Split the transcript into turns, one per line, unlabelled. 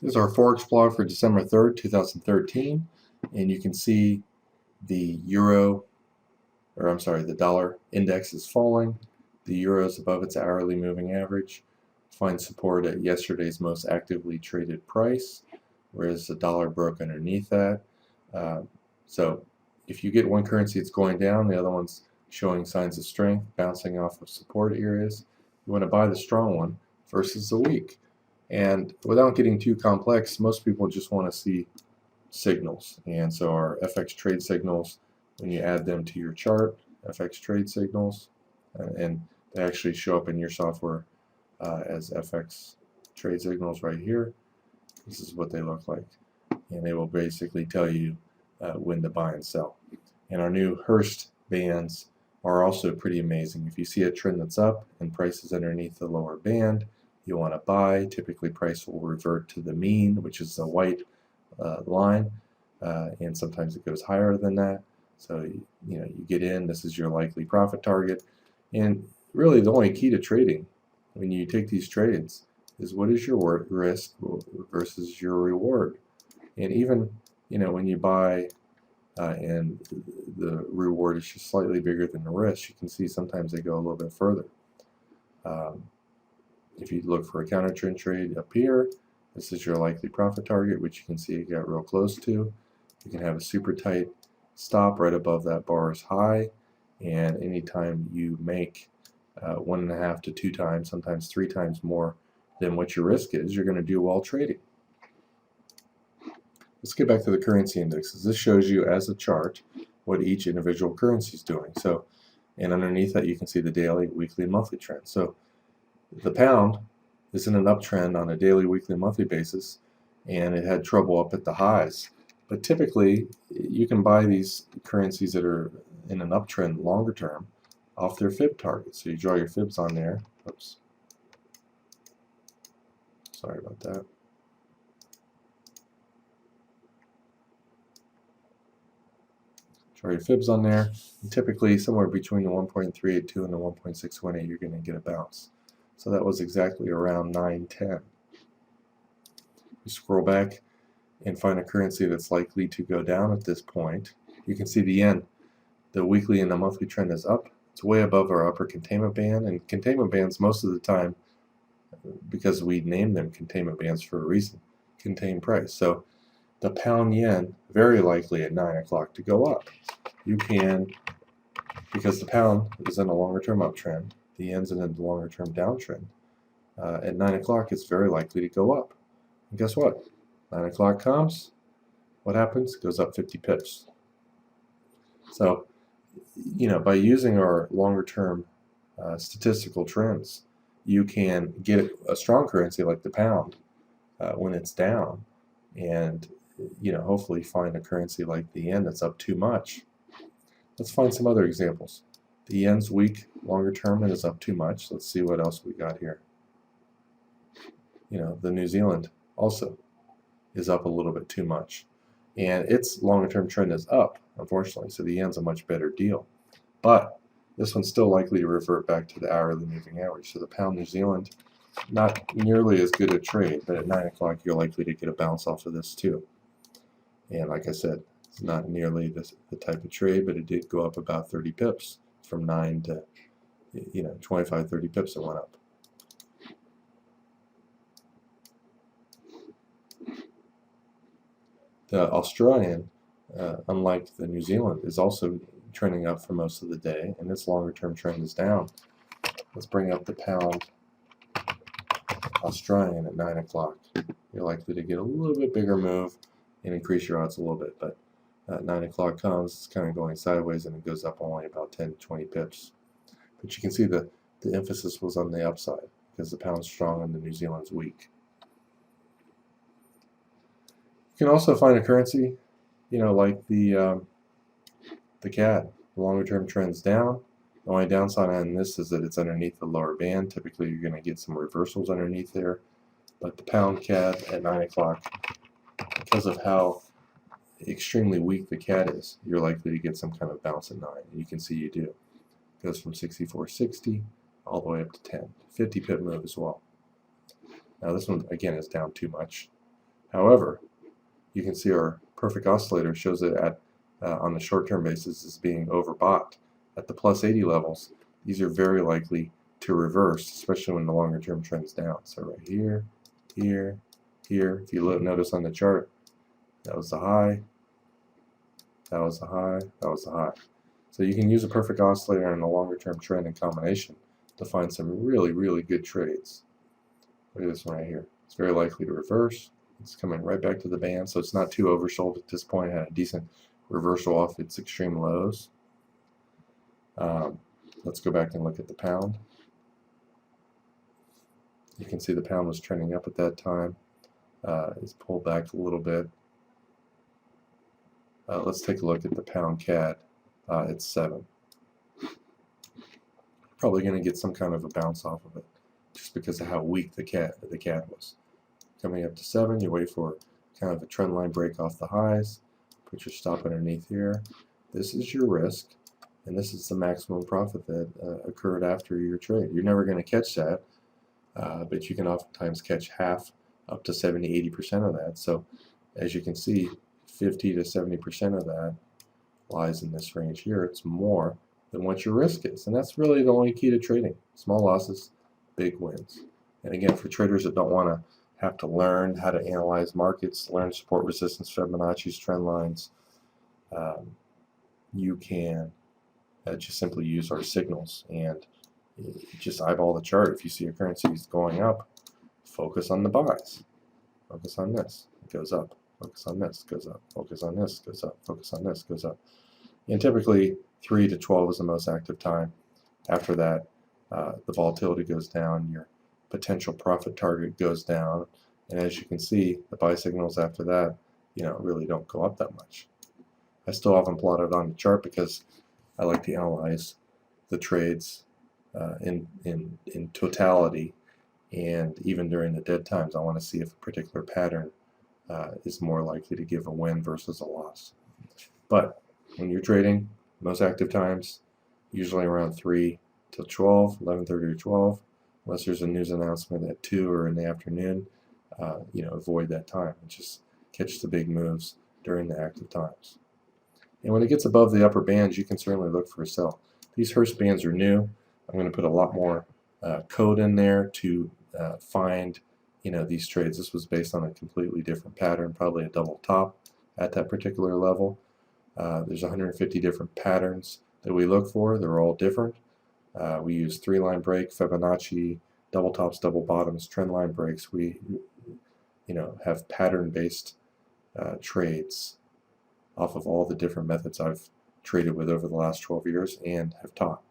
This is our Forex blog for December 3rd, 2013, and you can see the the dollar index is falling. The euro is above its hourly moving average. Find support at yesterday's most actively traded price, whereas the dollar broke underneath that. So if you get one currency that's going down, the other one's showing signs of strength, bouncing off of support areas, you want to buy the strong one versus the weak. And without getting too complex, most people just want to see signals. And so our FX trade signals, when you add them to your chart, FX trade signals, and they actually show up in your software as FX trade signals right here. This is what they look like. And they will basically tell you when to buy and sell. And our new Hurst bands are also pretty amazing. If you see a trend that's up and price is underneath the lower band, you want to buy. Typically price will revert to the mean, which is the white line, and sometimes it goes higher than that. So you get in. This is your likely profit target. And really the only key to trading when you take these trades is what is your risk versus your reward. And even when you buy and the reward is just slightly bigger than the risk, you can see sometimes they go a little bit further. If you look for a counter trend trade up here, this is your likely profit target, which you can see it got real close to. You can have a super tight stop right above that bar's high, and anytime you make 1.5 to 2 times, sometimes 3 times more than what your risk is, you're going to do well trading. Let's get back to the currency indexes. This shows you as a chart what each individual currency is doing. So, and underneath that you can see the daily, weekly, and monthly trend. So the pound is in an uptrend on a daily, weekly, and monthly basis, and it had trouble up at the highs. But typically, you can buy these currencies that are in an uptrend longer term off their fib target. So you draw your fibs on there. Oops. Sorry about that. Draw your fibs on there. And typically, somewhere between the 1.382 and the 1.618, you're going to get a bounce. So that was exactly around 910. You scroll back and find a currency that's likely to go down at this point. You can see the yen, the weekly and the monthly trend is up. It's way above our upper containment band, and containment bands most of the time, because we named them containment bands for a reason, contain price. So the pound yen, very likely at 9 o'clock to go up. You can, because the pound is in a longer term uptrend, the yen's in a longer term downtrend. At 9 o'clock, it's very likely to go up. And guess what? 9 o'clock comes, what happens? It goes up 50 pips. So, by using our longer term statistical trends, you can get a strong currency like the pound when it's down, and hopefully find a currency like the yen that's up too much. Let's find some other examples. The yen's weak longer term and is up too much. Let's see what else we got here. The New Zealand also is up a little bit too much, and its longer term trend is up, unfortunately, so the yen's a much better deal. But this one's still likely to revert back to the hourly moving average. So the pound New Zealand, not nearly as good a trade, but at 9 o'clock you're likely to get a bounce off of this too. And like I said, it's not nearly the type of trade, but it did go up about 30 pips from 9 to 25, 30 pips it went up. The Australian, unlike the New Zealand, is also trending up for most of the day, and its longer term trend is down. Let's bring up the pound Australian at 9 o'clock. You're likely to get a little bit bigger move and increase your odds a little bit, but at 9 o'clock comes, it's kind of going sideways, and it goes up only about 10 to 20 pips. But you can see the emphasis was on the upside because the pound's strong and the New Zealand's weak. You can also find a currency, like the CAD. The longer term trend's down. The only downside on this is that it's underneath the lower band. Typically you're going to get some reversals underneath there. But the pound CAD at 9 o'clock, because of how extremely weak the CAD is, you're likely to get some kind of bounce at 9. And you can see you do. It goes from 64.60 all the way up to 10. 50 pip move as well. Now this one again is down too much. However, you can see our perfect oscillator shows it at on the short-term basis as being overbought. At the plus 80 levels, these are very likely to reverse, especially when the longer-term trend's down. So right here, here, here. If you notice on the chart, that was the high, that was the high, that was the high. So you can use a perfect oscillator and a longer-term trend in combination to find some really, really good trades. Look at this one right here. It's very likely to reverse. It's coming right back to the band, so it's not too oversold at this point. It had a decent reversal off its extreme lows. Let's go back and look at the pound. You can see the pound was trending up at that time. It's pulled back a little bit. Let's take a look at the pound CAD. It's 7. Probably going to get some kind of a bounce off of it, just because of how weak the CAD was. Coming up to 7, you wait for kind of a trend line break off the highs. Put your stop underneath here. This is your risk, and this is the maximum profit that occurred after your trade. You're never going to catch that, but you can oftentimes catch half, up to 70–80% of that. So as you can see, 50 to 70% of that lies in this range here. It's more than what your risk is, and that's really the only key to trading. Small losses, big wins. And again, for traders that don't want to have to learn how to analyze markets, learn support, resistance, Fibonacci's, trend lines, you can just simply use our signals and just eyeball the chart. If you see your currency is going up, focus on the buys. Focus on this, it goes up. Focus on this, goes up. Focus on this, goes up. Focus on this, goes up. And typically 3 to 12 is the most active time. After that, the volatility goes down, your potential profit target goes down, and as you can see, the buy signals after that, really don't go up that much. I still haven't plotted on the chart because I like to analyze the trades in totality, and even during the dead times, I want to see if a particular pattern is more likely to give a win versus a loss. But when you're trading, most active times, usually around 3 till 12, 11:30 to 12, unless there's a news announcement at 2 or in the afternoon, avoid that time and just catch the big moves during the active times. And when it gets above the upper bands, you can certainly look for a sell. These Hurst bands are new. I'm going to put a lot more code in there to find these trades. This was based on a completely different pattern, probably a double top at that particular level. There's 150 different patterns that we look for. They're all different. We use 3-line break, Fibonacci, double tops, double bottoms, trend line breaks. We have pattern-based trades off of all the different methods I've traded with over the last 12 years and have taught.